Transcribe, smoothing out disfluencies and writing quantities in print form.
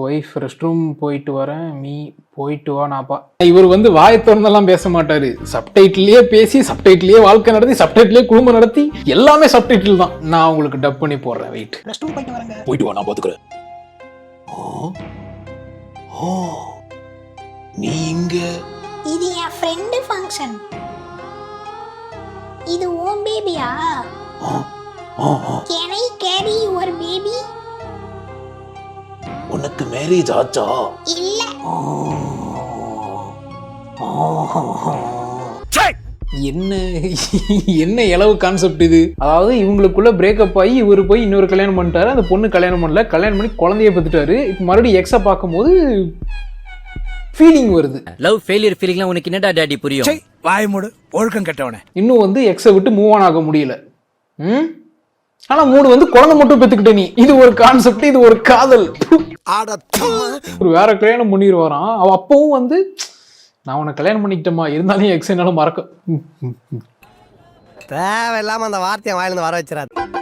Wife rest room போயிட்டு வரேன், me போயிட்டு வா நாப்பா. இவர் வந்து வாயை திறந்தெல்லாம் பேச மாட்டாரு. சப்டைட்டிலே பேசி, சப்டைட்டிலே வாழ்க்கை நடத்தி, சப்டைட்டிலே குடும்பம் நடத்தி, எல்லாமே சப்டைட்டில் தான். நான் உங்களுக்கு டப் பண்ணி போடுறேன். வெயிட். ரெஸ்ட் ரூம் போயிட்டு வரேங்க. போயிட்டு வா, நான் பாத்துக்கிறேன். நீ இங்க? இது என் ஃப்ரெண்டு ஃபங்க்ஷன். இது ஓம் பேபியா? Can I carry your baby? உனக்கு மேரேஜ் ஆச்சா? இல்ல. என்ன என்ன இளவு கான்செப்ட் இது? அதாவது இவங்களுக்குள்ள பிரேக்கப் ஆகி இவர் போய் இன்னொரு கல்யாணம் பண்ணிட்டாரு. அந்த பொண்ணு கல்யாணம் பண்ணல, கல்யாணம் பண்ணி குழந்தைய பெற்றுட்டாரு. இப்போ மறுபடியும் எக்ஸை பார்க்கும்போது ஃபீலிங் வருது. லவ் ஃபெயிலியர் ஃபீலிங்லாம் உனக்கு என்னடா டாடி புரியும்? வாய் மூடு, ஒழுக்கம் கெட்டவனே. இன்னும் வந்து எக்ஸை விட்டு மூவ் ஆன் ஆக முடியல. ஆனா மூணு வந்து குழந்தை மட்டும் பெத்துக்கிட்ட நீ. இது ஒரு கான்செப்ட், இது ஒரு காதல். ஒரு வேற கல்யாணம் பண்ணிடுவாராம். அவ அப்பவும் வந்து நான் உன்னை கல்யாணம் பண்ணிக்கிட்டமா, இருந்தாலும் எக்ஸ் என்னால மறக்க தேவையில்லாம அந்த வார்த்தையை வாயிலிருந்து வர வச்சிடாது.